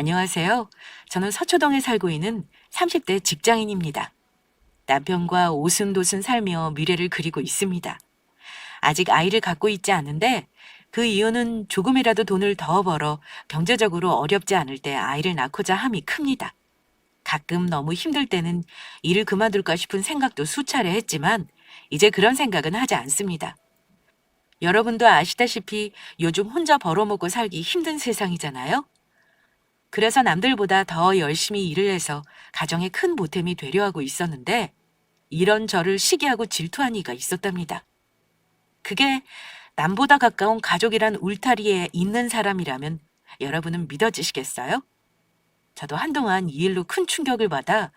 안녕하세요. 저는 서초동에 살고 있는 30대 직장인입니다. 남편과 오순도순 살며 미래를 그리고 있습니다. 아직 아이를 갖고 있지 않은데 그 이유는 조금이라도 돈을 더 벌어 경제적으로 어렵지 않을 때 아이를 낳고자 함이 큽니다. 가끔 너무 힘들 때는 일을 그만둘까 싶은 생각도 수차례 했지만 이제 그런 생각은 하지 않습니다. 여러분도 아시다시피 요즘 혼자 벌어먹고 살기 힘든 세상이잖아요. 그래서 남들보다 더 열심히 일을 해서 가정에 큰 보탬이 되려 하고 있었는데 이런 저를 시기하고 질투한 이가 있었답니다. 그게 남보다 가까운 가족이란 울타리에 있는 사람이라면 여러분은 믿어지시겠어요? 저도 한동안 이 일로 큰 충격을 받아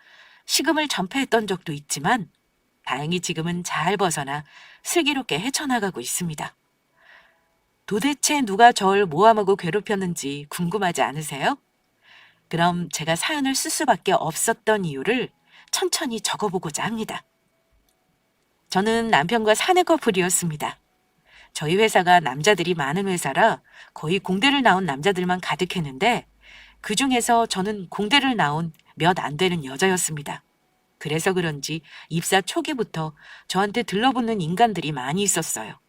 식음을 전폐했던 적도 있지만 다행히 지금은 잘 벗어나 슬기롭게 헤쳐나가고 있습니다. 도대체 누가 절 모함하고 괴롭혔는지 궁금하지 않으세요? 그럼 제가 사연을 쓸 수밖에 없었던 이유를 천천히 적어보고자 합니다. 저는 남편과 사내 커플이었습니다. 저희 회사가 남자들이 많은 회사라 거의 공대를 나온 남자들만 가득했는데 그 중에서 저는 공대를 나온 몇 안 되는 여자였습니다. 그래서 그런지 입사 초기부터 저한테 들러붙는 인간들이 많이 있었어요.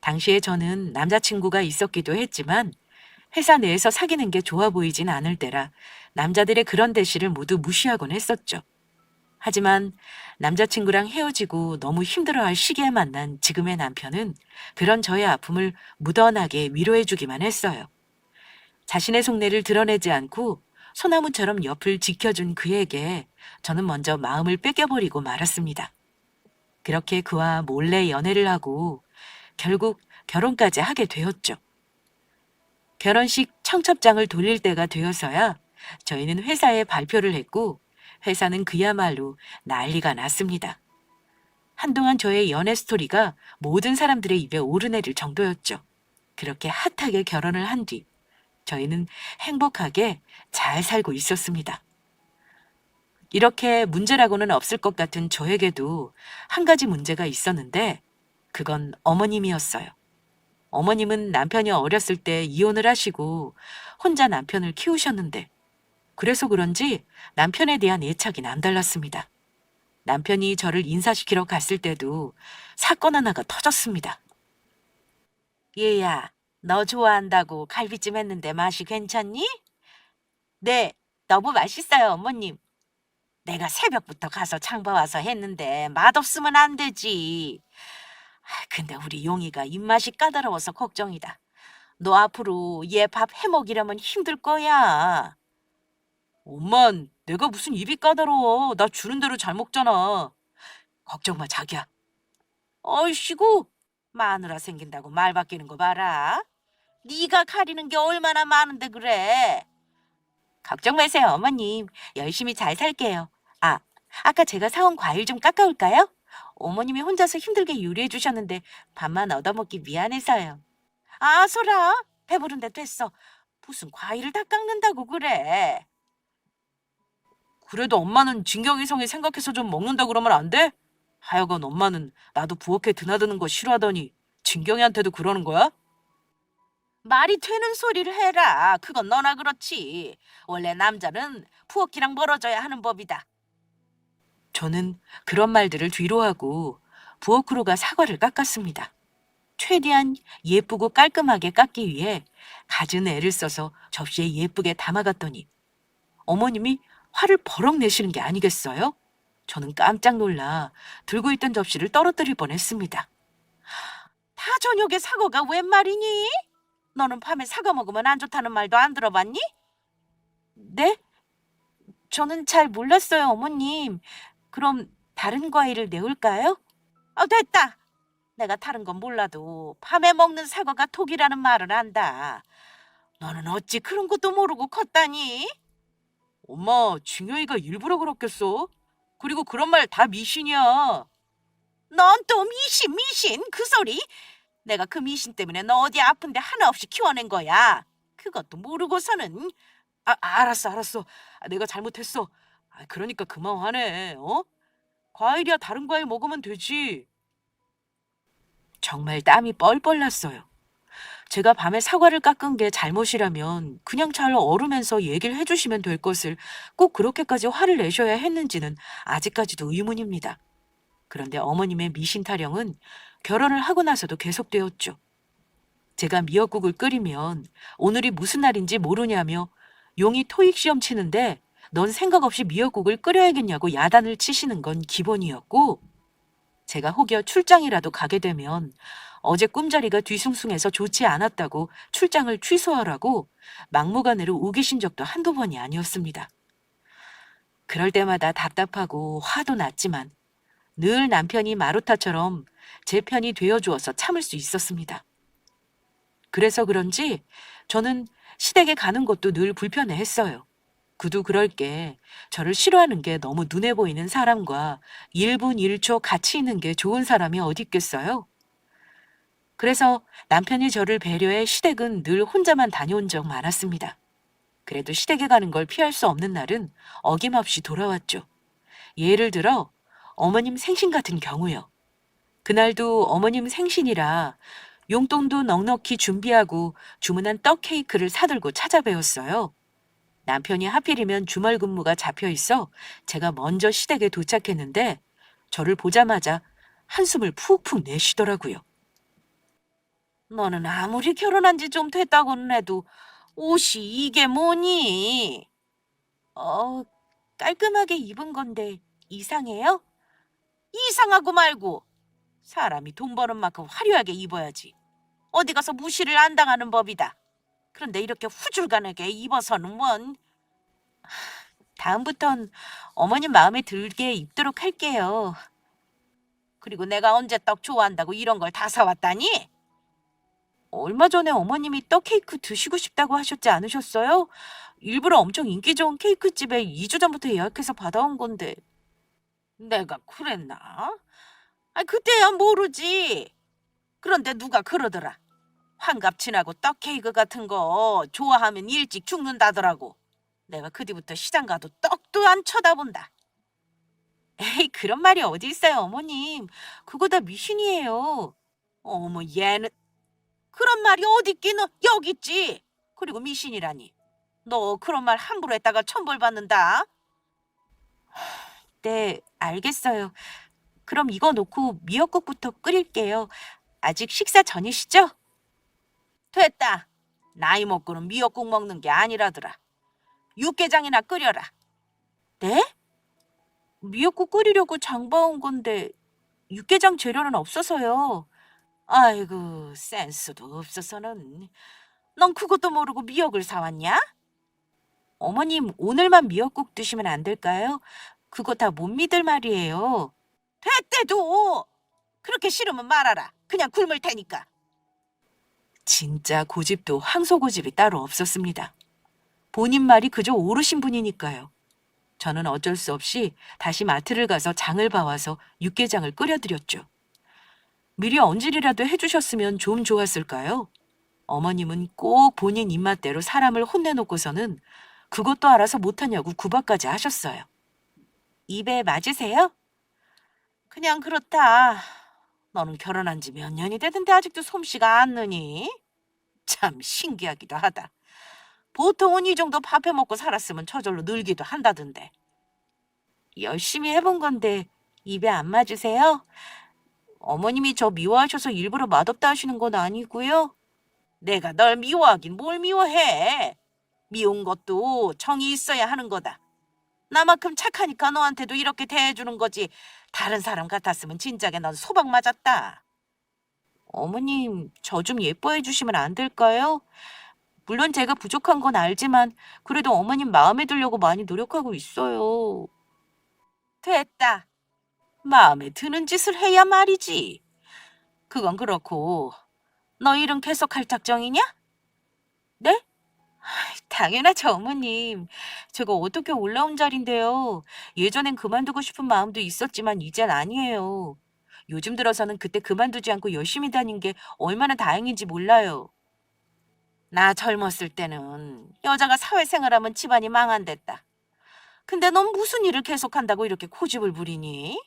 당시에 저는 남자친구가 있었기도 했지만 회사 내에서 사귀는 게 좋아 보이진 않을 때라 남자들의 그런 대시를 모두 무시하곤 했었죠. 하지만 남자친구랑 헤어지고 너무 힘들어할 시기에 만난 지금의 남편은 그런 저의 아픔을 묻어나게 위로해주기만 했어요. 자신의 속내를 드러내지 않고 소나무처럼 옆을 지켜준 그에게 저는 먼저 마음을 뺏겨버리고 말았습니다. 그렇게 그와 몰래 연애를 하고 결국 결혼까지 하게 되었죠. 결혼식 청첩장을 돌릴 때가 되어서야 저희는 회사에 발표를 했고 회사는 그야말로 난리가 났습니다. 한동안 저의 연애 스토리가 모든 사람들의 입에 오르내릴 정도였죠. 그렇게 핫하게 결혼을 한 뒤 저희는 행복하게 잘 살고 있었습니다. 이렇게 문제라고는 없을 것 같은 저에게도 한 가지 문제가 있었는데 그건 어머님이었어요. 어머님은 남편이 어렸을 때 이혼을 하시고 혼자 남편을 키우셨는데 그래서 그런지 남편에 대한 애착이 남달랐습니다. 남편이 저를 인사시키러 갔을 때도 사건 하나가 터졌습니다. 얘야, 너 좋아한다고 갈비찜 했는데 맛이 괜찮니? 네, 너무 맛있어요, 어머님. 내가 새벽부터 가서 장봐와서 했는데 맛없으면 안 되지. 근데 우리 용이가 입맛이 까다로워서 걱정이다. 너 앞으로 얘 밥 해먹이려면 힘들 거야. 엄만, 내가 무슨 입이 까다로워. 나 주는 대로 잘 먹잖아. 걱정 마, 자기야. 어이씨구, 마누라 생긴다고 말 바뀌는 거 봐라. 네가 가리는 게 얼마나 많은데 그래. 걱정 마세요, 어머님. 열심히 잘 살게요. 아, 아까 제가 사온 과일 좀 깎아올까요? 어머님이 혼자서 힘들게 요리해 주셨는데 밥만 얻어먹기 미안해서요. 아, 소라. 배부른데 됐어. 무슨 과일을 다 깎는다고 그래. 그래도 엄마는 진경이성이 생각해서 좀 먹는다 그러면 안 돼? 하여간 엄마는 나도 부엌에 드나드는 거 싫어하더니 진경이한테도 그러는 거야? 말이 되는 소리를 해라. 그건 너나 그렇지. 원래 남자는 부엌이랑 멀어져야 하는 법이다. 저는 그런 말들을 뒤로하고 부엌으로 가 사과를 깎았습니다. 최대한 예쁘고 깔끔하게 깎기 위해 갖은 애를 써서 접시에 예쁘게 담아갔더니 어머님이 화를 버럭 내시는 게 아니겠어요? 저는 깜짝 놀라 들고 있던 접시를 떨어뜨릴 뻔했습니다. 다 저녁에 사과가 웬 말이니? 너는 밤에 사과 먹으면 안 좋다는 말도 안 들어봤니? 네? 저는 잘 몰랐어요, 어머님. 그럼 다른 과일을 내올까요? 됐다. 내가 다른 건 몰라도 밤에 먹는 사과가 독이라는 말을 안다. 너는 어찌 그런 것도 모르고 컸다니? 엄마, 중요이가 일부러 그렇겠어? 그리고 그런 말 다 미신이야. 넌 또 미신 그 소리? 내가 그 미신 때문에 너 어디 아픈데 하나 없이 키워낸 거야. 그것도 모르고서는. 알았어. 내가 잘못했어. 그러니까 그만 화내, 어? 과일이야 다른 과일 먹으면 되지. 정말 땀이 뻘뻘 났어요. 제가 밤에 사과를 깎은 게 잘못이라면 그냥 잘 얼으면서 얘기를 해주시면 될 것을 꼭 그렇게까지 화를 내셔야 했는지는 아직까지도 의문입니다. 그런데 어머님의 미신 타령은 결혼을 하고 나서도 계속되었죠. 제가 미역국을 끓이면 오늘이 무슨 날인지 모르냐며 용이 토익 시험 치는데 넌 생각 없이 미역국을 끓여야겠냐고 야단을 치시는 건 기본이었고, 제가 혹여 출장이라도 가게 되면 어제 꿈자리가 뒤숭숭해서 좋지 않았다고 출장을 취소하라고 막무가내로 우기신 적도 한두 번이 아니었습니다. 그럴 때마다 답답하고 화도 났지만 늘 남편이 마루타처럼 제 편이 되어주어서 참을 수 있었습니다. 그래서 그런지 저는 시댁에 가는 것도 늘 불편해했어요. 그도 그럴 게 저를 싫어하는 게 너무 눈에 보이는 사람과 1분 1초 같이 있는 게 좋은 사람이 어디 있겠어요? 그래서 남편이 저를 배려해 시댁은 늘 혼자만 다녀온 적 많았습니다. 그래도 시댁에 가는 걸 피할 수 없는 날은 어김없이 돌아왔죠. 예를 들어 어머님 생신 같은 경우요. 그날도 어머님 생신이라 용돈도 넉넉히 준비하고 주문한 떡 케이크를 사들고 찾아뵈었어요. 남편이 하필이면 주말 근무가 잡혀 있어 제가 먼저 시댁에 도착했는데 저를 보자마자 한숨을 푹푹 내쉬더라고요. 너는 아무리 결혼한 지 좀 됐다고는 해도 옷이 이게 뭐니? 어, 깔끔하게 입은 건데 이상해요? 이상하고 말고 사람이 돈 버는 만큼 화려하게 입어야지. 어디 가서 무시를 안 당하는 법이다. 그런데 이렇게 후줄근하게 입어서는 뭔? 다음부턴 어머님 마음에 들게 입도록 할게요. 그리고 내가 언제 떡 좋아한다고 이런 걸 다 사왔다니? 얼마 전에 어머님이 떡 케이크 드시고 싶다고 하셨지 않으셨어요? 일부러 엄청 인기 좋은 케이크 집에 2주 전부터 예약해서 받아온 건데. 내가 그랬나? 그때야 모르지. 그런데 누가 그러더라. 환갑 지나고 떡 케이크 같은 거 좋아하면 일찍 죽는다더라고. 내가 그 뒤부터 시장 가도 떡도 안 쳐다본다. 에이, 그런 말이 어디 있어요, 어머님. 그거 다 미신이에요. 어머, 얘는 그런 말이 어디 있기는 여기 있지. 그리고 미신이라니. 너 그런 말 함부로 했다가 천벌 받는다. 네, 알겠어요. 그럼 이거 놓고 미역국부터 끓일게요. 아직 식사 전이시죠? 됐다. 나이 먹고는 미역국 먹는 게 아니라더라. 육개장이나 끓여라. 네? 미역국 끓이려고 장 봐온 건데 육개장 재료는 없어서요. 아이고, 센스도 없어서는. 넌 그것도 모르고 미역을 사왔냐? 어머님, 오늘만 미역국 드시면 안 될까요? 그거 다 못 믿을 말이에요. 됐대도! 그렇게 싫으면 말아라. 그냥 굶을 테니까. 진짜 고집도 황소고집이 따로 없었습니다. 본인 말이 그저 옳으신 분이니까요. 저는 어쩔 수 없이 다시 마트를 가서 장을 봐와서 육개장을 끓여드렸죠. 미리 언질이라도 해주셨으면 좀 좋았을까요? 어머님은 꼭 본인 입맛대로 사람을 혼내놓고서는 그것도 알아서 못하냐고 구박까지 하셨어요. 입에 맞으세요? 그냥 그렇다. 너는 결혼한 지 몇 년이 됐는데 아직도 솜씨가 안 느니? 참 신기하기도 하다. 보통은 이 정도 밥해 먹고 살았으면 저절로 늘기도 한다던데. 열심히 해본 건데 입에 안 맞으세요? 어머님이 저 미워하셔서 일부러 맛없다 하시는 건 아니고요. 내가 널 미워하긴 뭘 미워해. 미운 것도 정이 있어야 하는 거다. 나만큼 착하니까 너한테도 이렇게 대해주는 거지. 다른 사람 같았으면 진작에 넌 소박 맞았다. 어머님, 저 좀 예뻐해 주시면 안 될까요? 물론 제가 부족한 건 알지만 그래도 어머님 마음에 들려고 많이 노력하고 있어요. 됐다. 마음에 드는 짓을 해야 말이지. 그건 그렇고 너 일은 계속 할 작정이냐? 네? 당연하죠, 어머님. 제가 어떻게 올라온 자리인데요. 예전엔 그만두고 싶은 마음도 있었지만 이젠 아니에요. 요즘 들어서는 그때 그만두지 않고 열심히 다닌 게 얼마나 다행인지 몰라요. 나 젊었을 때는 여자가 사회생활하면 집안이 망한댔다. 근데 넌 무슨 일을 계속한다고 이렇게 고집을 부리니?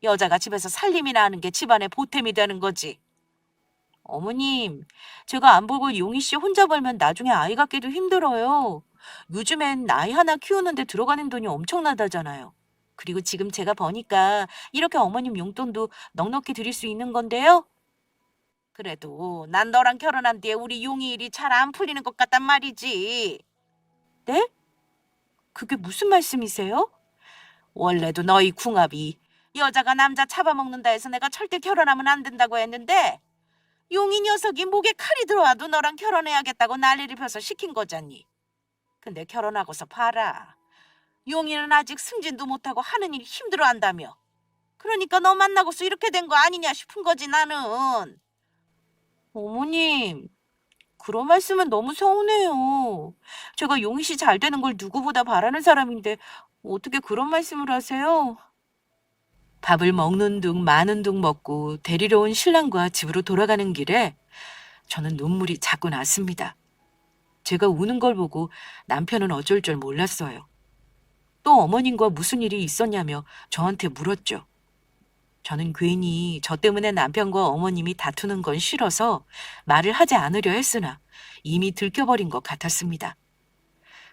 여자가 집에서 살림이나 하는 게 집안의 보탬이 되는 거지. 어머님, 제가 안 보고 용희 씨 혼자 벌면 나중에 아이 갖기도 힘들어요. 요즘엔 아이 하나 키우는데 들어가는 돈이 엄청나다잖아요. 그리고 지금 제가 버니까 이렇게 어머님 용돈도 넉넉히 드릴 수 있는 건데요. 그래도 난 너랑 결혼한 뒤에 우리 용희 일이 잘 안 풀리는 것 같단 말이지. 네? 그게 무슨 말씀이세요? 원래도 너희 궁합이 여자가 남자 잡아먹는다 해서 내가 절대 결혼하면 안 된다고 했는데 용이 녀석이 목에 칼이 들어와도 너랑 결혼해야겠다고 난리를 펴서 시킨 거잖니. 근데 결혼하고서 봐라. 용이는 아직 승진도 못하고 하는 일 힘들어한다며. 그러니까 너 만나고서 이렇게 된 거 아니냐 싶은 거지 나는. 어머님, 그런 말씀은 너무 서운해요. 제가 용희 씨 잘 되는 걸 누구보다 바라는 사람인데 어떻게 그런 말씀을 하세요? 밥을 먹는 둥 마는 둥 먹고 데리러 온 신랑과 집으로 돌아가는 길에 저는 눈물이 자꾸 났습니다. 제가 우는 걸 보고 남편은 어쩔 줄 몰랐어요. 또 어머님과 무슨 일이 있었냐며 저한테 물었죠. 저는 괜히 저 때문에 남편과 어머님이 다투는 건 싫어서 말을 하지 않으려 했으나 이미 들켜버린 것 같았습니다.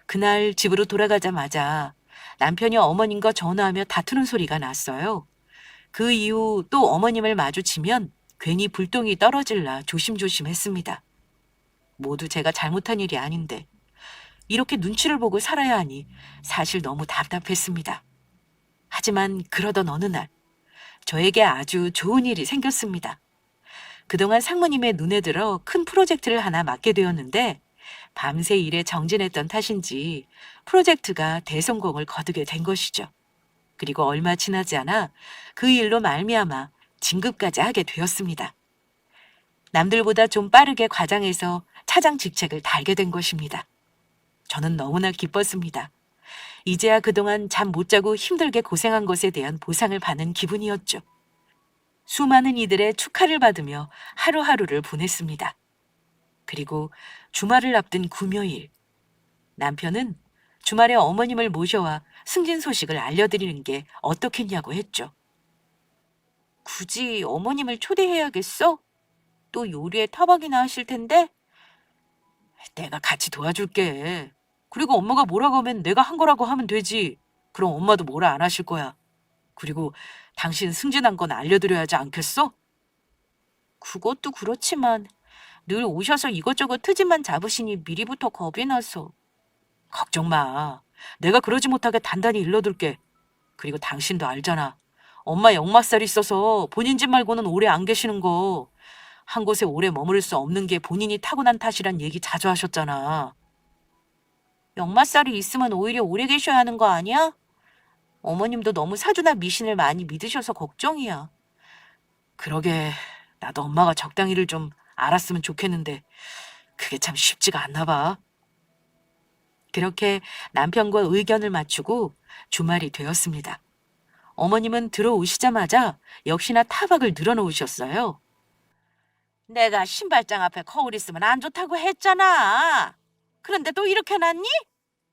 그날 집으로 돌아가자마자 남편이 어머님과 전화하며 다투는 소리가 났어요. 그 이후 또 어머님을 마주치면 괜히 불똥이 떨어질라 조심조심 했습니다. 모두 제가 잘못한 일이 아닌데 이렇게 눈치를 보고 살아야 하니 사실 너무 답답했습니다. 하지만 그러던 어느 날 저에게 아주 좋은 일이 생겼습니다. 그동안 상무님의 눈에 들어 큰 프로젝트를 하나 맡게 되었는데 밤새 일에 정진했던 탓인지 프로젝트가 대성공을 거두게 된 것이죠. 그리고 얼마 지나지 않아 그 일로 말미암아 진급까지 하게 되었습니다. 남들보다 좀 빠르게 과장해서 차장 직책을 달게 된 것입니다. 저는 너무나 기뻤습니다. 이제야 그동안 잠 못 자고 힘들게 고생한 것에 대한 보상을 받는 기분이었죠. 수많은 이들의 축하를 받으며 하루하루를 보냈습니다. 그리고 주말을 앞둔 금요일, 남편은 주말에 어머님을 모셔와 승진 소식을 알려드리는 게 어떻겠냐고 했죠. 굳이 어머님을 초대해야겠어? 또 요리에 타박이나 하실 텐데? 내가 같이 도와줄게. 그리고 엄마가 뭐라고 하면 내가 한 거라고 하면 되지. 그럼 엄마도 뭐라 안 하실 거야. 그리고 당신 승진한 건 알려드려야지 않겠어? 그것도 그렇지만 늘 오셔서 이것저것 트집만 잡으시니 미리부터 겁이 나서. 걱정 마. 내가 그러지 못하게 단단히 일러둘게. 그리고 당신도 알잖아. 엄마 역마살이 있어서 본인 집 말고는 오래 안 계시는 거. 한 곳에 오래 머무를 수 없는 게 본인이 타고난 탓이란 얘기 자주 하셨잖아. 역마살이 있으면 오히려 오래 계셔야 하는 거 아니야? 어머님도 너무 사주나 미신을 많이 믿으셔서 걱정이야. 그러게 나도 엄마가 적당히를 좀 알았으면 좋겠는데 그게 참 쉽지가 않나 봐. 그렇게 남편과 의견을 맞추고 주말이 되었습니다. 어머님은 들어오시자마자 역시나 타박을 늘어놓으셨어요. 내가 신발장 앞에 거울 있으면 안 좋다고 했잖아. 그런데 또 이렇게 놨니?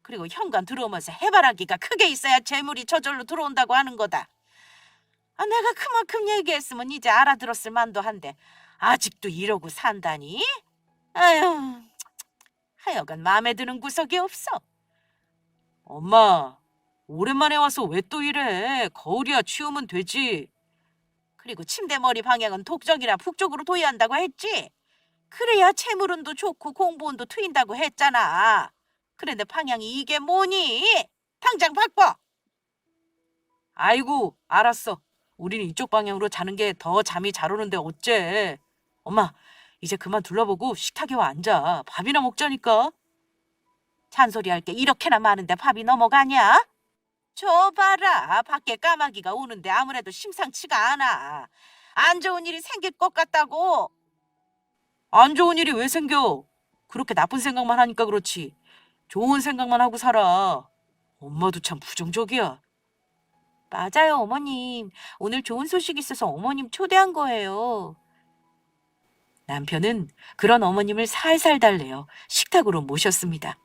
그리고 현관 들어오면서 해바라기가 크게 있어야 재물이 저절로 들어온다고 하는 거다. 아, 내가 그만큼 얘기했으면 이제 알아들었을 만도 한데 아직도 이러고 산다니? 아휴, 하여간 마음에 드는 구석이 없어. 엄마, 오랜만에 와서 왜 또 이래? 거울이야 치우면 되지. 그리고 침대 머리 방향은 동쪽이나 북쪽으로 둬야 한다고 했지? 그래야 채물운도 좋고 공부운도 트인다고 했잖아. 그런데 방향이 이게 뭐니? 당장 바꿔. 아이고, 알았어. 우리는 이쪽 방향으로 자는 게 더 잠이 잘 오는데 어째? 엄마, 이제 그만 둘러보고 식탁에 와 앉아. 밥이나 먹자니까. 잔소리할 게 이렇게나 많은데 밥이 넘어가냐? 저 봐라. 밖에 까마귀가 오는데 아무래도 심상치가 않아. 안 좋은 일이 생길 것 같다고. 안 좋은 일이 왜 생겨? 그렇게 나쁜 생각만 하니까 그렇지. 좋은 생각만 하고 살아. 엄마도 참 부정적이야. 맞아요, 어머님. 오늘 좋은 소식 있어서 어머님 초대한 거예요. 남편은 그런 어머님을 살살 달래어 식탁으로 모셨습니다.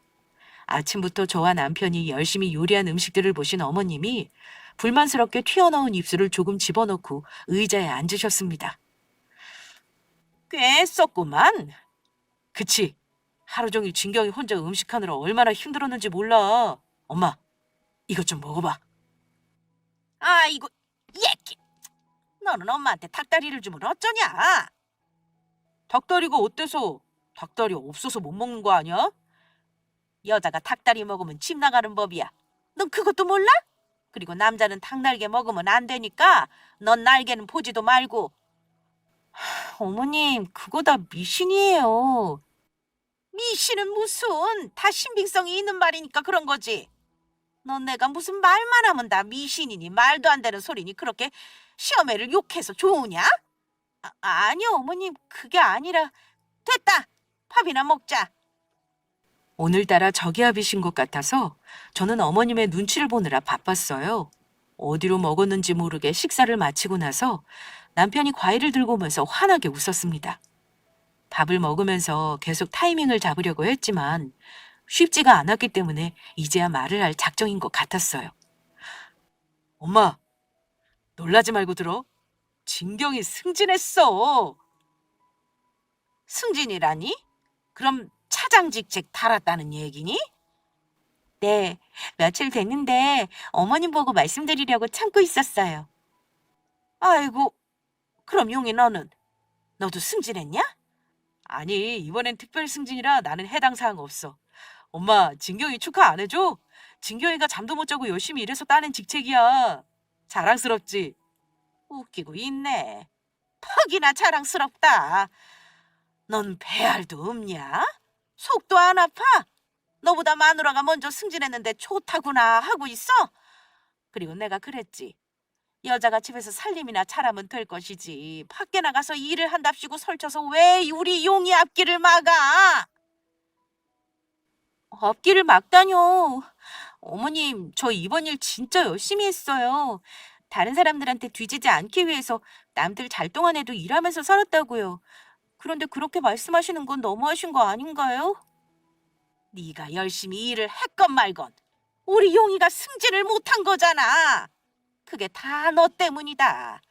아침부터 저와 남편이 열심히 요리한 음식들을 보신 어머님이 불만스럽게 튀어나온 입술을 조금 집어넣고 의자에 앉으셨습니다. 꽤 썼구만. 그치? 하루 종일 진경이 혼자 음식하느라 얼마나 힘들었는지 몰라. 엄마, 이것 좀 먹어봐. 아이고, 얘끼. 너는 엄마한테 닭다리를 주면 어쩌냐? 닭다리가 어때서? 닭다리 없어서 못 먹는 거 아니야? 여자가 닭다리 먹으면 집 나가는 법이야. 넌 그것도 몰라? 그리고 남자는 닭날개 먹으면 안 되니까 넌 날개는 보지도 말고. 어머님, 그거 다 미신이에요. 미신은 무슨, 다 신빙성이 있는 말이니까 그런 거지. 넌 내가 무슨 말만 하면 다 미신이니 말도 안 되는 소리니 그렇게 시어매를 욕해서 좋으냐? 아니요, 어머님, 그게 아니라. 됐다! 밥이나 먹자. 오늘따라 저기압이신 것 같아서 저는 어머님의 눈치를 보느라 바빴어요. 어디로 먹었는지 모르게 식사를 마치고 나서 남편이 과일을 들고 오면서 환하게 웃었습니다. 밥을 먹으면서 계속 타이밍을 잡으려고 했지만 쉽지가 않았기 때문에 이제야 말을 할 작정인 것 같았어요. 엄마, 놀라지 말고 들어. 진경이 승진했어. 승진이라니? 그럼 차장직책 달았다는 얘기니? 네, 며칠 됐는데 어머님 보고 말씀드리려고 참고 있었어요. 아이고, 그럼 용이 너도 승진했냐? 아니, 이번엔 특별 승진이라 나는 해당 사항 없어. 엄마, 진경이 축하 안 해줘? 진경이가 잠도 못 자고 열심히 일해서 따낸 직책이야. 자랑스럽지? 웃기고 있네. 퍽이나 자랑스럽다. 넌 배알도 없냐? 속도 안 아파? 너보다 마누라가 먼저 승진했는데 좋다구나 하고 있어? 그리고 내가 그랬지. 여자가 집에서 살림이나 잘하면 될 것이지. 밖에 나가서 일을 한답시고 설쳐서 왜 우리 용이 앞길을 막아? 앞길을 막다뇨. 어머님, 저 이번 일 진짜 열심히 했어요. 다른 사람들한테 뒤지지 않기 위해서 남들 잘 동안 해도 일하면서 살았다고요. 그런데 그렇게 말씀하시는 건 너무하신 거 아닌가요? 네가 열심히 일을 했건 말건 우리 용이가 승진을 못한 거잖아. 그게 다 너 때문이다.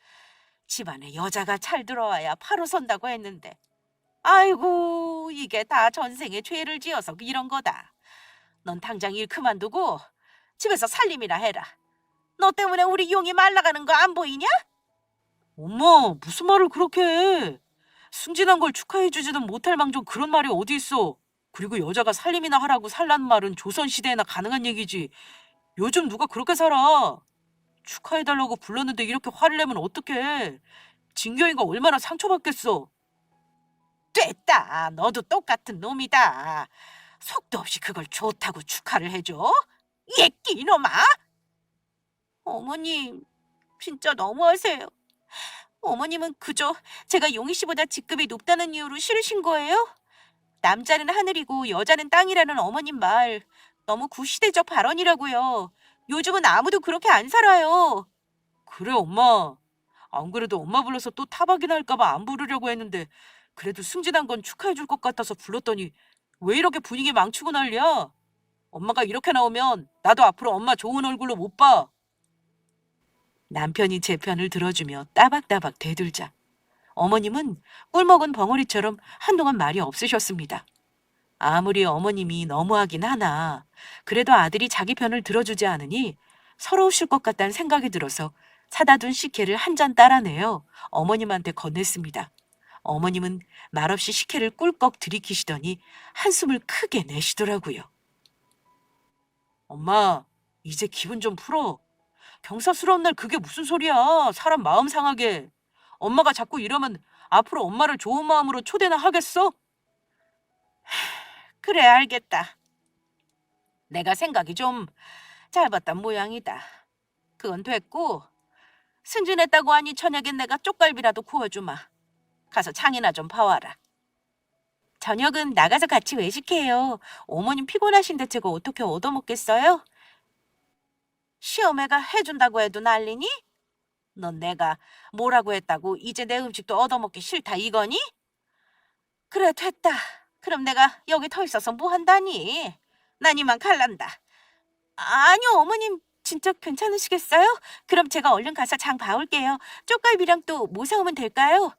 집안에 여자가 잘 들어와야 바로 선다고 했는데 아이고 이게 다 전생에 죄를 지어서 이런 거다. 넌 당장 일 그만두고 집에서 살림이나 해라. 너 때문에 우리 용이 말라가는 거 안 보이냐? 엄마, 무슨 말을 그렇게 해. 승진한 걸 축하해주지는 못할 망정 그런 말이 어디 있어. 그리고 여자가 살림이나 하라고 살라는 말은 조선시대에나 가능한 얘기지. 요즘 누가 그렇게 살아. 축하해달라고 불렀는데 이렇게 화를 내면 어떡해. 진경이가 얼마나 상처받겠어. 됐다. 너도 똑같은 놈이다. 속도 없이 그걸 좋다고 축하를 해줘? 예끼 이놈아. 어머님, 진짜 너무하세요. 어머님은 그저 제가 용희 씨보다 직급이 높다는 이유로 싫으신 거예요? 남자는 하늘이고 여자는 땅이라는 어머님 말 너무 구시대적 발언이라고요. 요즘은 아무도 그렇게 안 살아요. 그래 엄마. 안 그래도 엄마 불러서 또 타박이나 할까봐 안 부르려고 했는데 그래도 승진한 건 축하해 줄 것 같아서 불렀더니 왜 이렇게 분위기 망치고 난리야? 엄마가 이렇게 나오면 나도 앞으로 엄마 좋은 얼굴로 못 봐. 남편이 제 편을 들어주며 따박따박 대들자 어머님은 꿀먹은 벙어리처럼 한동안 말이 없으셨습니다. 아무리 어머님이 너무하긴 하나 그래도 아들이 자기 편을 들어주지 않으니 서러우실 것 같다는 생각이 들어서 사다 둔 식혜를 한 잔 따라내어 어머님한테 건넸습니다. 어머님은 말없이 식혜를 꿀꺽 들이키시더니 한숨을 크게 내쉬더라고요. 엄마, 이제 기분 좀 풀어. 경사스러운 날 그게 무슨 소리야. 사람 마음 상하게. 엄마가 자꾸 이러면 앞으로 엄마를 좋은 마음으로 초대나 하겠어? 그래, 알겠다. 내가 생각이 좀 짧았단 모양이다. 그건 됐고 승진했다고 하니 저녁엔 내가 쪽갈비라도 구워주마. 가서 장이나 좀 봐와라. 저녁은 나가서 같이 외식해요. 어머님 피곤하신데 제가 어떻게 얻어먹겠어요? 시어매가 해준다고 해도 난리니? 넌 내가 뭐라고 했다고 이제 내 음식도 얻어먹기 싫다 이거니? 그래 됐다. 그럼 내가 여기 더 있어서 뭐 한다니? 난 이만 갈란다. 아니요 어머님 진짜 괜찮으시겠어요? 그럼 제가 얼른 가서 장 봐올게요. 쪽갈비랑 또 뭐 사오면 될까요?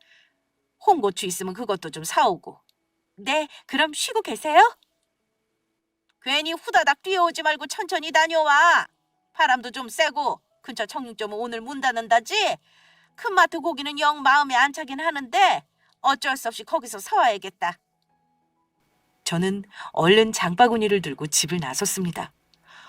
홍고추 있으면 그것도 좀 사오고. 네, 그럼 쉬고 계세요? 괜히 후다닥 뛰어오지 말고 천천히 다녀와. 바람도 좀 쐬고. 근처 청육점은 오늘 문 닫는다지? 큰 마트 고기는 영 마음에 안 차긴 하는데 어쩔 수 없이 거기서 사와야겠다. 저는 얼른 장바구니를 들고 집을 나섰습니다.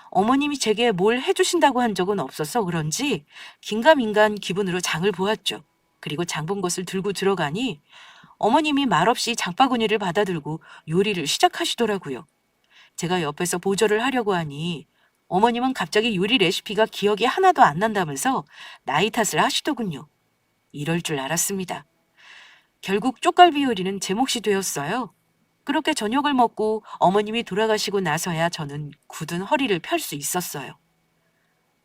어머님이 제게 뭘 해주신다고 한 적은 없어서 그런지 긴가민가한 기분으로 장을 보았죠. 그리고 장 본 것을 들고 들어가니 어머님이 말없이 장바구니를 받아들고 요리를 시작하시더라고요. 제가 옆에서 보조를 하려고 하니 어머님은 갑자기 요리 레시피가 기억이 하나도 안 난다면서 나이 탓을 하시더군요. 이럴 줄 알았습니다. 결국 쪽갈비 요리는 제 몫이 되었어요. 그렇게 저녁을 먹고 어머님이 돌아가시고 나서야 저는 굳은 허리를 펼 수 있었어요.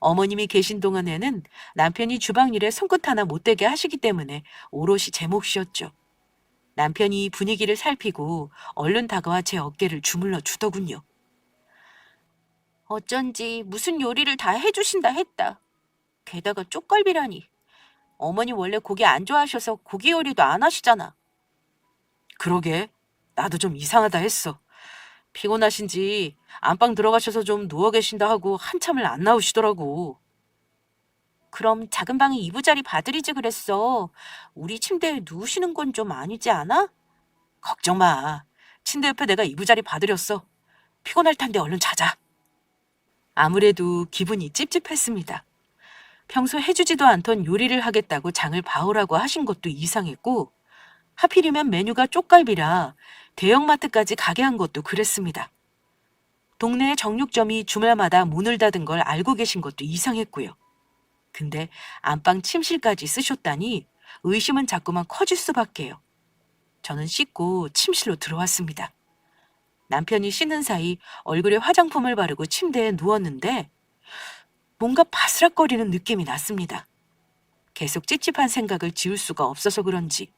어머님이 계신 동안에는 남편이 주방 일에 손끝 하나 못 대게 하시기 때문에 오롯이 제 몫이었죠. 남편이 분위기를 살피고 얼른 다가와 제 어깨를 주물러 주더군요. 어쩐지 무슨 요리를 다 해주신다 했다. 게다가 쪽갈비라니. 어머니 원래 고기 안 좋아하셔서 고기 요리도 안 하시잖아. 그러게. 나도 좀 이상하다 했어. 피곤하신지 안방 들어가셔서 좀 누워 계신다 하고 한참을 안 나오시더라고. 그럼 작은 방에 이부자리 봐드리지 그랬어. 우리 침대에 누우시는 건 좀 아니지 않아? 걱정 마. 침대 옆에 내가 이부자리 봐드렸어. 피곤할 텐데 얼른 자자. 아무래도 기분이 찝찝했습니다. 평소 해주지도 않던 요리를 하겠다고 장을 봐오라고 하신 것도 이상했고 하필이면 메뉴가 쪽갈비라 대형마트까지 가게 한 것도 그랬습니다. 동네의 정육점이 주말마다 문을 닫은 걸 알고 계신 것도 이상했고요. 근데 안방 침실까지 쓰셨다니 의심은 자꾸만 커질 수밖에요. 저는 씻고 침실로 들어왔습니다. 남편이 씻는 사이 얼굴에 화장품을 바르고 침대에 누웠는데 뭔가 바스락거리는 느낌이 났습니다. 계속 찝찝한 생각을 지울 수가 없어서 그런지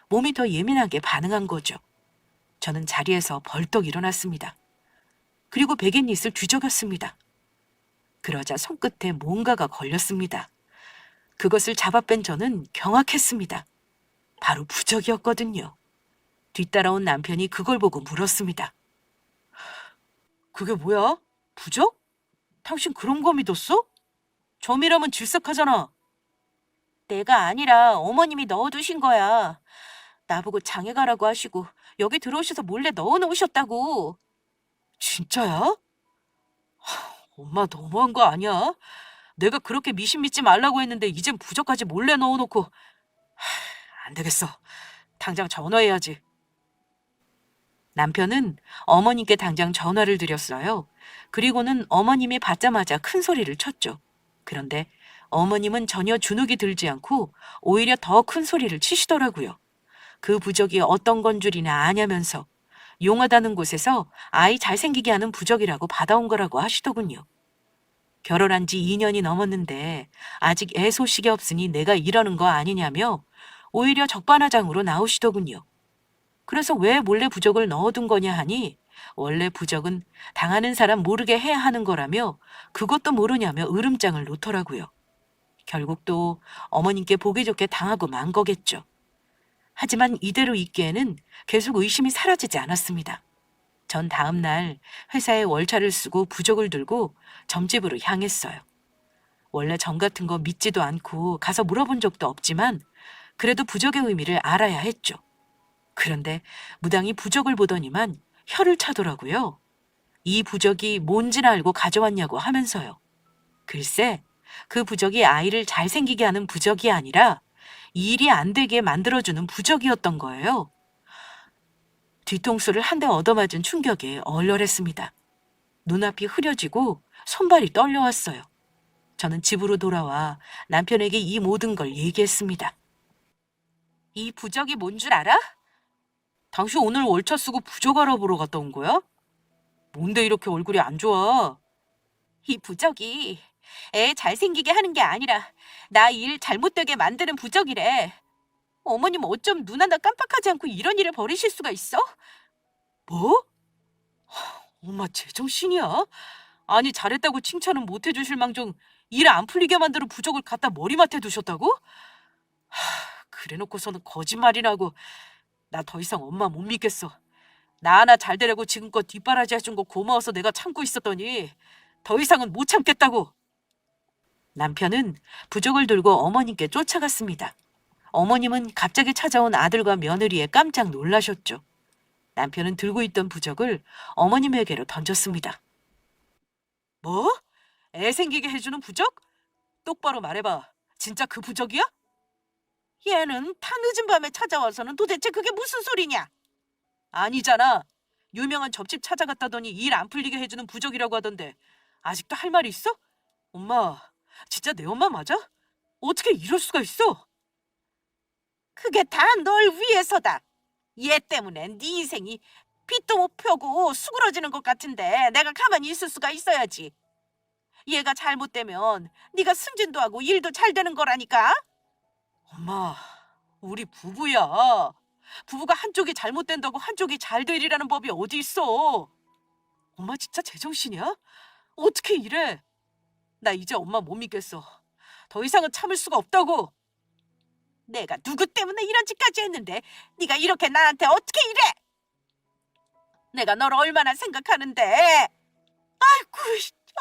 몸이 더 예민하게 반응한 거죠. 저는 자리에서 벌떡 일어났습니다. 그리고 베갯잇을 뒤적였습니다. 그러자 손끝에 뭔가가 걸렸습니다. 그것을 잡아 뺀 저는 경악했습니다. 바로 부적이었거든요. 뒤따라온 남편이 그걸 보고 물었습니다. 그게 뭐야? 부적? 당신 그런 거 믿었어? 점이라면 질색하잖아. 내가 아니라 어머님이 넣어두신 거야. 나보고 장에 가라고 하시고 여기 들어오셔서 몰래 넣어놓으셨다고. 진짜야? 엄마 너무한 거 아니야? 내가 그렇게 미신 믿지 말라고 했는데 이젠 부적까지 몰래 넣어놓고. 안 되겠어. 당장 전화해야지. 남편은 어머님께 당장 전화를 드렸어요. 그리고는 어머님이 받자마자 큰 소리를 쳤죠. 그런데 어머님은 전혀 주눅이 들지 않고 오히려 더 큰 소리를 치시더라고요. 그 부적이 어떤 건 줄이나 아냐면서 용하다는 곳에서 아이 잘생기게 하는 부적이라고 받아온 거라고 하시더군요. 결혼한 지 2년이 넘었는데 아직 애 소식이 없으니 내가 이러는 거 아니냐며 오히려 적반하장으로 나오시더군요. 그래서 왜 몰래 부적을 넣어둔 거냐 하니 원래 부적은 당하는 사람 모르게 해야 하는 거라며 그것도 모르냐며 으름장을 놓더라고요. 결국 또 어머님께 보기 좋게 당하고 만 거겠죠. 하지만 이대로 있기에는 계속 의심이 사라지지 않았습니다. 전 다음 날 회사에 월차를 쓰고 부적을 들고 점집으로 향했어요. 원래 점 같은 거 믿지도 않고 가서 물어본 적도 없지만 그래도 부적의 의미를 알아야 했죠. 그런데 무당이 부적을 보더니만 혀를 차더라고요. 이 부적이 뭔지는 알고 가져왔냐고 하면서요. 글쎄, 그 부적이 아이를 잘생기게 하는 부적이 아니라 일이 안 되게 만들어주는 부적이었던 거예요. 뒤통수를 한 대 얻어맞은 충격에 얼얼했습니다. 눈앞이 흐려지고 손발이 떨려왔어요. 저는 집으로 돌아와 남편에게 이 모든 걸 얘기했습니다. 이 부적이 뭔 줄 알아? 당신 오늘 월차 쓰고 부적 알아보러 갔다 온 거야? 뭔데 이렇게 얼굴이 안 좋아? 이 부적이 애 잘생기게 하는 게 아니라 나 일 잘못되게 만드는 부적이래. 어머님 어쩜 눈 하나 깜빡하지 않고 이런 일을 벌이실 수가 있어? 뭐? 엄마 제정신이야? 아니 잘했다고 칭찬은 못 해주실 망정 일 안 풀리게 만드는 부적을 갖다 머리맡에 두셨다고? 그래놓고서는 거짓말이라고. 나 더 이상 엄마 못 믿겠어. 나 하나 잘 되려고 지금껏 뒷바라지 해준 거 고마워서 내가 참고 있었더니 더 이상은 못 참겠다고. 남편은 부적을 들고 어머님께 쫓아갔습니다. 어머님은 갑자기 찾아온 아들과 며느리에 깜짝 놀라셨죠. 남편은 들고 있던 부적을 어머님에게로 던졌습니다. 뭐? 애 생기게 해주는 부적? 똑바로 말해봐. 진짜 그 부적이야? 얘는 다 늦은 밤에 찾아와서는 도대체 그게 무슨 소리냐? 아니잖아. 유명한 접집 찾아갔다더니 일 안 풀리게 해주는 부적이라고 하던데 아직도 할 말이 있어? 엄마, 진짜 내 엄마 맞아? 어떻게 이럴 수가 있어? 그게 다 널 위해서다. 얘 때문에 네 인생이 빛도 못 펴고 수그러지는 것 같은데 내가 가만히 있을 수가 있어야지. 얘가 잘못되면 네가 승진도 하고 일도 잘 되는 거라니까. 엄마, 우리 부부야. 부부가 한쪽이 잘못된다고 한쪽이 잘 되리라는 법이 어디 있어. 엄마 진짜 제정신이야? 어떻게 이래? 나 이제 엄마 못 믿겠어. 더 이상은 참을 수가 없다고. 내가 누구 때문에 이런 짓까지 했는데 네가 이렇게 나한테 어떻게 이래? 내가 널 얼마나 생각하는데. 아이고,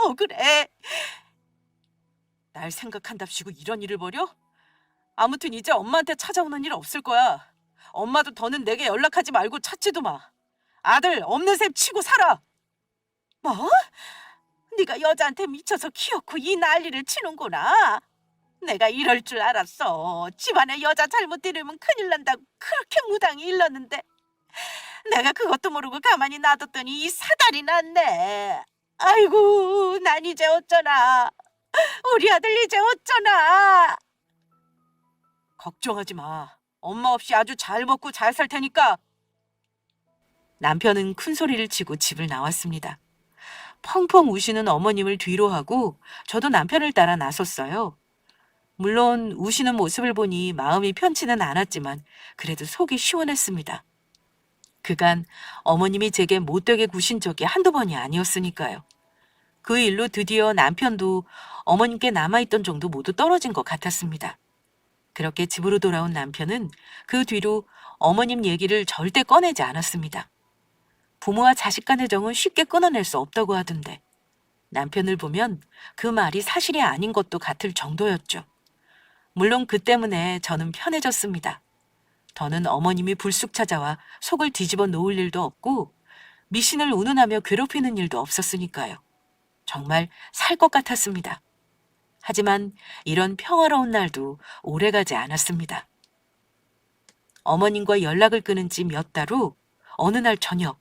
억울해. 날 생각한답시고 이런 일을 벌여? 아무튼 이제 엄마한테 찾아오는 일 없을 거야. 엄마도 더는 내게 연락하지 말고 찾지도 마. 아들 없는 셈 치고 살아. 뭐? 네가 여자한테 미쳐서 키웠고 이 난리를 치는구나. 내가 이럴 줄 알았어. 집안에 여자 잘못 들으면 큰일 난다고 그렇게 무당이 일렀는데 내가 그것도 모르고 가만히 놔뒀더니 이 사달이 났네. 아이고, 난 이제 어쩌나. 우리 아들 이제 어쩌나. 걱정하지 마. 엄마 없이 아주 잘 먹고 잘 살 테니까. 남편은 큰 소리를 치고 집을 나왔습니다. 펑펑 우시는 어머님을 뒤로 하고 저도 남편을 따라 나섰어요. 물론 우시는 모습을 보니 마음이 편치는 않았지만 그래도 속이 시원했습니다. 그간 어머님이 제게 못되게 구신 적이 한두 번이 아니었으니까요. 그 일로 드디어 남편도 어머님께 남아있던 정도 모두 떨어진 것 같았습니다. 그렇게 집으로 돌아온 남편은 그 뒤로 어머님 얘기를 절대 꺼내지 않았습니다. 부모와 자식 간의 정은 쉽게 끊어낼 수 없다고 하던데 남편을 보면 그 말이 사실이 아닌 것도 같을 정도였죠. 물론 그 때문에 저는 편해졌습니다. 더는 어머님이 불쑥 찾아와 속을 뒤집어 놓을 일도 없고 미신을 운운하며 괴롭히는 일도 없었으니까요. 정말 살 것 같았습니다. 하지만 이런 평화로운 날도 오래가지 않았습니다. 어머님과 연락을 끊은 지 몇 달 후 어느 날 저녁,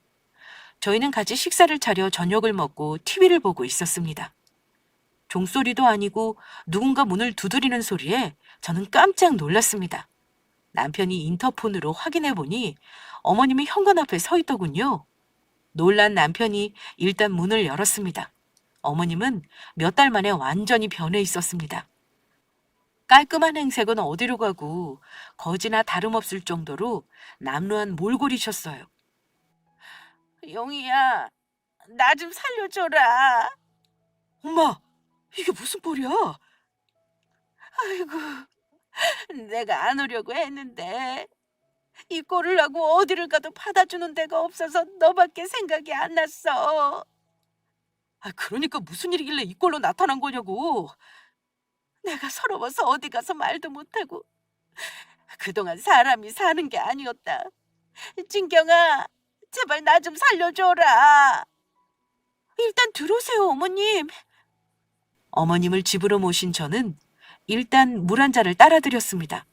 저희는 같이 식사를 차려 저녁을 먹고 TV를 보고 있었습니다. 종소리도 아니고 누군가 문을 두드리는 소리에 저는 깜짝 놀랐습니다. 남편이 인터폰으로 확인해 보니 어머님이 현관 앞에 서 있더군요. 놀란 남편이 일단 문을 열었습니다. 어머님은 몇 달 만에 완전히 변해 있었습니다. 깔끔한 행색은 어디로 가고 거지나 다름없을 정도로 남루한 몰골이셨어요. 용이야, 나 좀 살려줘라. 엄마, 이게 무슨 꼴이야? 아이고, 내가 안 오려고 했는데 이 꼴을 하고 어디를 가도 받아주는 데가 없어서 너밖에 생각이 안 났어. 그러니까 무슨 일이길래 이 꼴로 나타난 거냐고. 내가 서러워서 어디 가서 말도 못하고 그동안 사람이 사는 게 아니었다. 진경아, 제발 나 좀 살려줘라. 일단 들어오세요, 어머님. 어머님을 집으로 모신 저는 일단 물 한 잔을 따라 드렸습니다.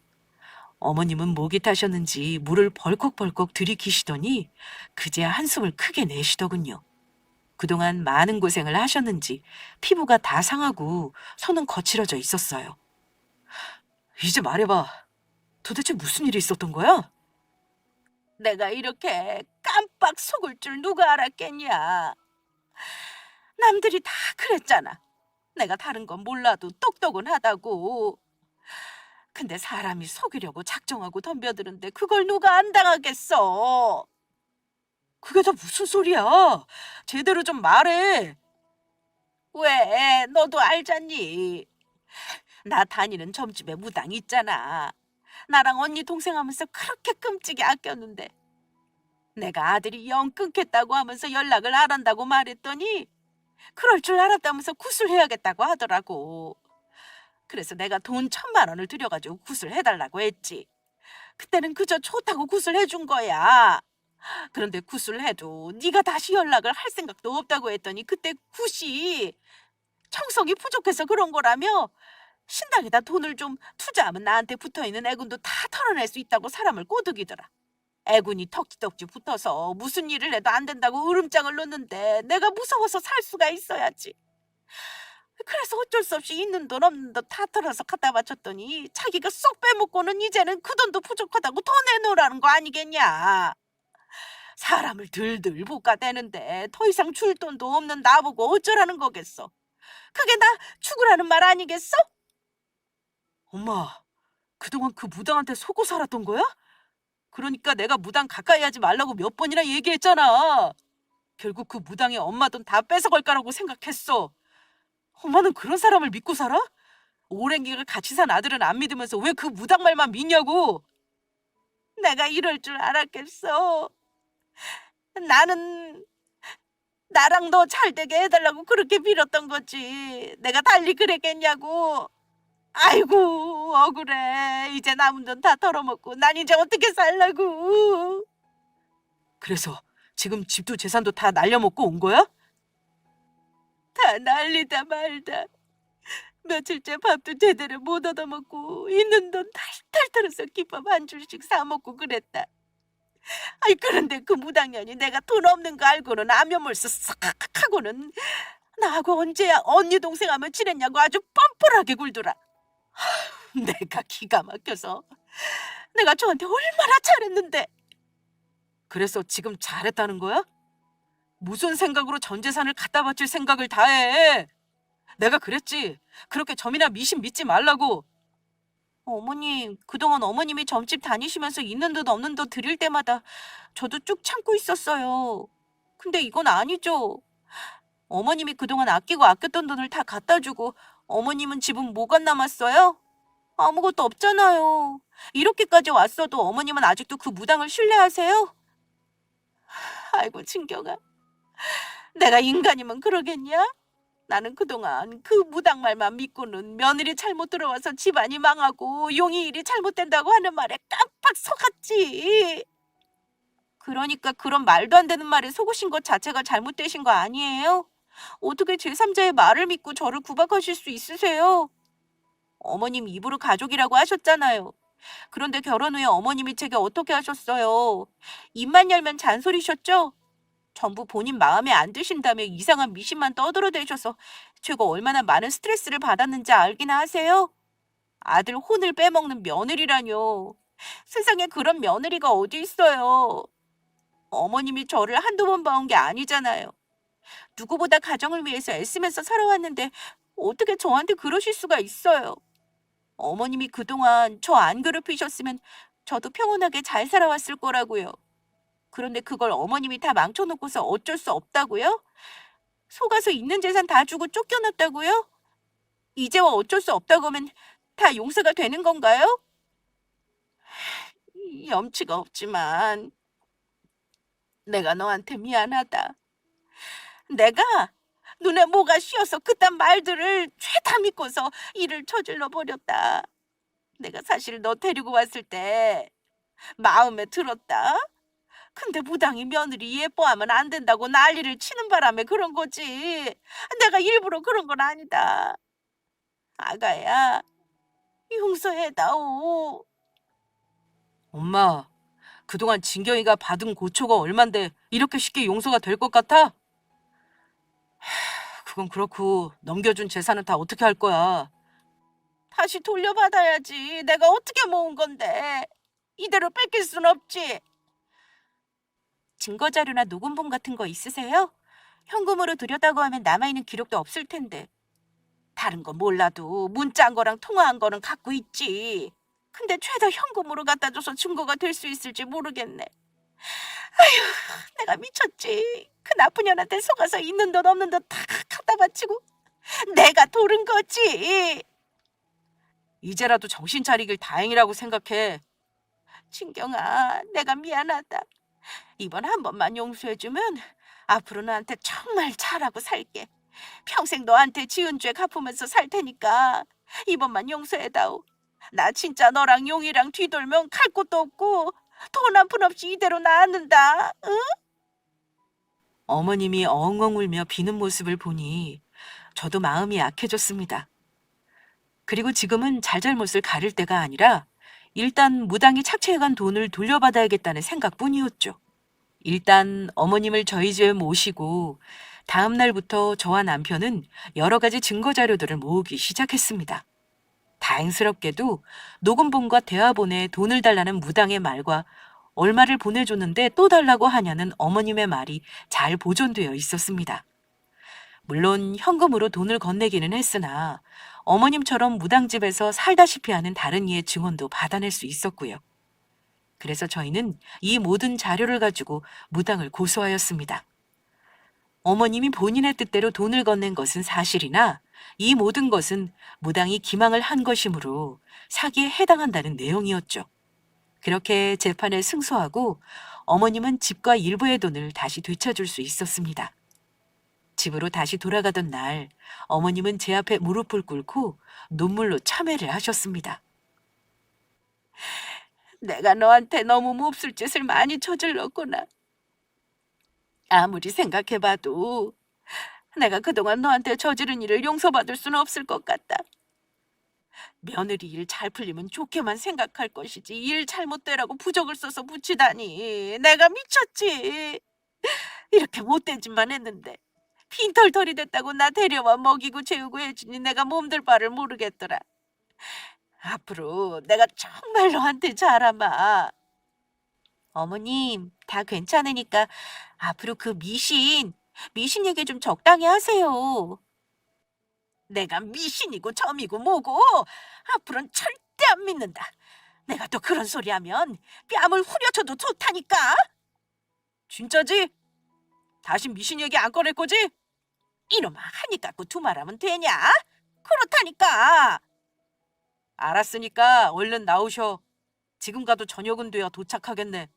어머님은 목이 타셨는지 물을 벌컥벌컥 들이키시더니 그제야 한숨을 크게 내쉬더군요. 그동안 많은 고생을 하셨는지 피부가 다 상하고 손은 거칠어져 있었어요. 이제 말해봐. 도대체 무슨 일이 있었던 거야? 내가 이렇게 깜빡 속을 줄 누가 알았겠냐. 남들이 다 그랬잖아. 내가 다른 건 몰라도 똑똑은 하다고. 근데 사람이 속이려고 작정하고 덤벼드는데 그걸 누가 안 당하겠어. 그게 다 무슨 소리야? 제대로 좀 말해. 왜? 너도 알잖니. 나 다니는 점집에 무당 있잖아. 나랑 언니 동생 하면서 그렇게 끔찍이 아꼈는데 내가 아들이 영 끊겠다고 하면서 연락을 안 한다고 말했더니 그럴 줄 알았다면서 구슬해야겠다고 하더라고. 그래서 내가 돈 1,000만 원을 들여가지고 구슬해달라고 했지. 그때는 그저 좋다고 구슬해준 거야. 그런데 구슬해도 네가 다시 연락을 할 생각도 없다고 했더니 그때 굿이 청성이 부족해서 그런 거라며 신당에다 돈을 좀 투자하면 나한테 붙어있는 애군도 다 털어낼 수 있다고 사람을 꼬드기더라. 애군이 덕지덕지 붙어서 무슨 일을 해도 안 된다고 으름장을 놓는데 내가 무서워서 살 수가 있어야지. 그래서 어쩔 수 없이 있는 돈 없는 돈 다 털어서 갖다 바쳤더니 자기가 쏙 빼먹고는 이제는 그 돈도 부족하다고 더 내놓으라는 거 아니겠냐. 사람을 들들 볶아대는데 더 이상 줄 돈도 없는 나보고 어쩌라는 거겠어. 그게 나 죽으라는 말 아니겠어? 엄마, 그동안 그 무당한테 속고 살았던 거야? 그러니까 내가 무당 가까이 하지 말라고 몇 번이나 얘기했잖아. 결국 그 무당이 엄마 돈 다 뺏어갈 거라고 생각했어. 엄마는 그런 사람을 믿고 살아? 오랜 기간 같이 산 아들은 안 믿으면서 왜 그 무당 말만 믿냐고. 내가 이럴 줄 알았겠어. 나는 나랑 너 잘 되게 해달라고 그렇게 빌었던 거지. 내가 달리 그랬겠냐고. 아이고 억울해. 이제 남은 돈 다 털어먹고 난 이제 어떻게 살라고. 그래서 지금 집도 재산도 다 날려먹고 온 거야? 다 날리다 말다. 며칠째 밥도 제대로 못 얻어먹고 있는 돈 탈탈 털어서 김밥 한 줄씩 사 먹고 그랬다. 아이 그런데 그 무당년이 내가 돈 없는 거 알고는 안면몰수 싹 하고는 나하고 언제야 언니 동생 하면 지냈냐고 아주 뻔뻔하게 굴더라. 내가 기가 막혀서 내가 저한테 얼마나 잘했는데. 그래서 지금 잘했다는 거야? 무슨 생각으로 전 재산을 갖다 바칠 생각을 다 해? 내가 그랬지. 그렇게 점이나 미신 믿지 말라고. 어머님, 그동안 어머님이 점집 다니시면서 있는 듯 없는 듯 드릴 때마다 저도 쭉 참고 있었어요. 근데 이건 아니죠. 어머님이 그동안 아끼고 아꼈던 돈을 다 갖다 주고 어머님은 집은 뭐가 남았어요? 아무것도 없잖아요. 이렇게까지 왔어도 어머님은 아직도 그 무당을 신뢰하세요? 아이고 친경아, 내가 인간이면 그러겠냐? 나는 그동안 그 무당 말만 믿고는 며느리 잘못 들어와서 집안이 망하고 용이 일이 잘못된다고 하는 말에 깜빡 속았지. 그러니까 그런 말도 안 되는 말에 속으신 것 자체가 잘못되신 거 아니에요? 어떻게 제3자의 말을 믿고 저를 구박하실 수 있으세요? 어머님 입으로 가족이라고 하셨잖아요. 그런데 결혼 후에 어머님이 제게 어떻게 하셨어요? 입만 열면 잔소리셨죠? 전부 본인 마음에 안 드신다며 이상한 미신만 떠들어대셔서 제가 얼마나 많은 스트레스를 받았는지 알기나 하세요? 아들 혼을 빼먹는 며느리라뇨. 세상에 그런 며느리가 어디 있어요. 어머님이 저를 한두 번 봐온 게 아니잖아요. 누구보다 가정을 위해서 애쓰면서 살아왔는데 어떻게 저한테 그러실 수가 있어요. 어머님이 그동안 저 안 괴롭히셨으면 저도 평온하게 잘 살아왔을 거라고요. 그런데 그걸 어머님이 다 망쳐놓고서 어쩔 수 없다고요? 속아서 있는 재산 다 주고 쫓겨났다고요? 이제와 어쩔 수 없다고 하면 다 용서가 되는 건가요? 염치가 없지만 내가 너한테 미안하다. 내가 눈에 뭐가 씌어서 그딴 말들을 죄다 믿고서 일을 저질러 버렸다. 내가 사실 너 데리고 왔을 때 마음에 들었다. 근데 무당이 며느리 예뻐하면 안 된다고 난리를 치는 바람에 그런 거지. 내가 일부러 그런 건 아니다. 아가야, 용서해다오. 엄마, 그동안 진경이가 받은 고초가 얼만데 이렇게 쉽게 용서가 될 것 같아? 그건 그렇고 넘겨준 재산은 다 어떻게 할 거야? 다시 돌려받아야지. 내가 어떻게 모은 건데. 이대로 뺏길 순 없지. 증거자료나 녹음본 같은 거 있으세요? 현금으로 드렸다고 하면 남아있는 기록도 없을 텐데. 다른 건 몰라도 문자한 거랑 통화한 거는 갖고 있지. 근데 죄다 현금으로 갖다 줘서 증거가 될 수 있을지 모르겠네. 아휴, 내가 미쳤지. 그 나쁜 년한테 속아서 있는 돈 없는 돈 다 갖다 바치고 내가 도른 거지. 이제라도 정신 차리길 다행이라고 생각해. 진경아, 내가 미안하다. 이번 한 번만 용서해주면 앞으로 너한테 정말 잘하고 살게. 평생 너한테 지은 죄 갚으면서 살 테니까 이번만 용서해다오. 나 진짜 너랑 용이랑 뒤돌면 갈 곳도 없고 돈 한 푼 없이 이대로 나앉는다. 응? 어머님이 엉엉 울며 비는 모습을 보니 저도 마음이 약해졌습니다. 그리고 지금은 잘잘못을 가릴 때가 아니라 일단 무당이 착취해간 돈을 돌려받아야겠다는 생각뿐이었죠. 일단 어머님을 저희 집에 모시고 다음 날부터 저와 남편은 여러 가지 증거 자료들을 모으기 시작했습니다. 다행스럽게도 녹음본과 대화본에 돈을 달라는 무당의 말과 얼마를 보내줬는데 또 달라고 하냐는 어머님의 말이 잘 보존되어 있었습니다. 물론 현금으로 돈을 건네기는 했으나 어머님처럼 무당집에서 살다시피 하는 다른 이의 증언도 받아낼 수 있었고요. 그래서 저희는 이 모든 자료를 가지고 무당을 고소하였습니다. 어머님이 본인의 뜻대로 돈을 건넨 것은 사실이나 이 모든 것은 무당이 기망을 한 것이므로 사기에 해당한다는 내용이었죠. 그렇게 재판에 승소하고 어머님은 집과 일부의 돈을 다시 되찾을 수 있었습니다. 집으로 다시 돌아가던 날 어머님은 제 앞에 무릎을 꿇고 눈물로 참회를 하셨습니다. 내가 너한테 너무 몹쓸 짓을 많이 저질렀구나. 아무리 생각해봐도 내가 그동안 너한테 저지른 일을 용서받을 수는 없을 것 같다. 며느리 일 잘 풀리면 좋게만 생각할 것이지 일 잘못되라고 부적을 써서 붙이다니 내가 미쳤지. 이렇게 못된 짓만 했는데 빈털털이 됐다고 나 데려와 먹이고 재우고 해주니 내가 몸둘 바를 모르겠더라. 앞으로 내가 정말 너한테 잘하마. 어머님, 다 괜찮으니까 앞으로 그 미신 얘기 좀 적당히 하세요. 내가 미신이고 점이고 뭐고 앞으로는 절대 안 믿는다. 내가 또 그런 소리 하면 뺨을 후려쳐도 좋다니까. 진짜지? 다시 미신 얘기 안 꺼낼 거지? 이놈아, 한입 갖고 두말하면 되냐? 그렇다니까. 알았으니까 얼른 나오셔. 지금 가도 저녁은 돼야 도착하겠네.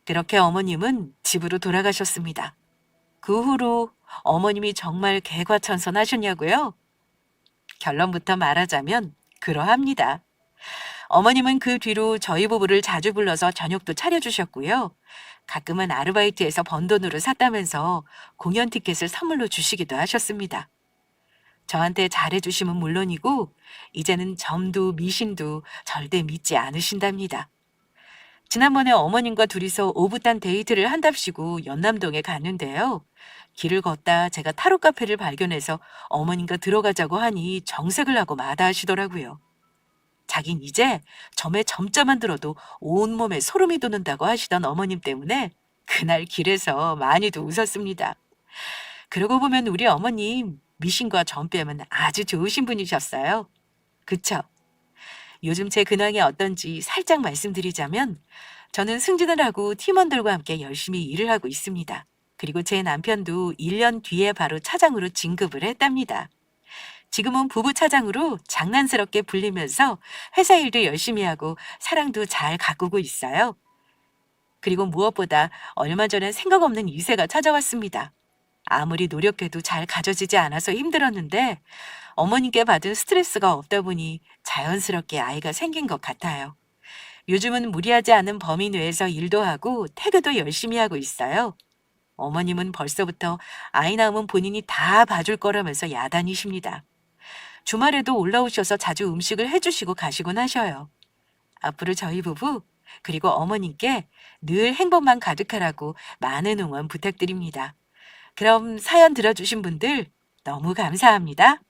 그렇게 어머님은 집으로 돌아가셨습니다. 그 후로 어머님이 정말 개과천선하셨냐고요? 결론부터 말하자면 그러합니다. 어머님은 그 뒤로 저희 부부를 자주 불러서 저녁도 차려주셨고요. 가끔은 아르바이트에서 번 돈으로 샀다면서 공연 티켓을 선물로 주시기도 하셨습니다. 저한테 잘해주심은 물론이고 이제는 점도 미신도 절대 믿지 않으신답니다. 지난번에 어머님과 둘이서 오붓한 데이트를 한답시고 연남동에 갔는데요. 길을 걷다 제가 타로 카페를 발견해서 어머님과 들어가자고 하니 정색을 하고 마다하시더라고요. 자긴 이제 점에 점자만 들어도 온몸에 소름이 돋는다고 하시던 어머님 때문에 그날 길에서 많이도 웃었습니다. 그러고 보면 우리 어머님 미신과 점 빼면 아주 좋으신 분이셨어요. 그쵸? 요즘 제 근황이 어떤지 살짝 말씀드리자면 저는 승진을 하고 팀원들과 함께 열심히 일을 하고 있습니다. 그리고 제 남편도 1년 뒤에 바로 차장으로 진급을 했답니다. 지금은 부부 차장으로 장난스럽게 불리면서 회사 일도 열심히 하고 사랑도 잘 가꾸고 있어요. 그리고 무엇보다 얼마 전엔 생각 없는 이세가 찾아왔습니다. 아무리 노력해도 잘 가져지지 않아서 힘들었는데 어머님께 받은 스트레스가 없다 보니 자연스럽게 아이가 생긴 것 같아요. 요즘은 무리하지 않은 범위 내에서 일도 하고 태교도 열심히 하고 있어요. 어머님은 벌써부터 아이 낳으면 본인이 다 봐줄 거라면서 야단이십니다. 주말에도 올라오셔서 자주 음식을 해주시고 가시곤 하셔요. 앞으로 저희 부부 그리고 어머님께 늘 행복만 가득하라고 많은 응원 부탁드립니다. 그럼 사연 들어주신 분들 너무 감사합니다.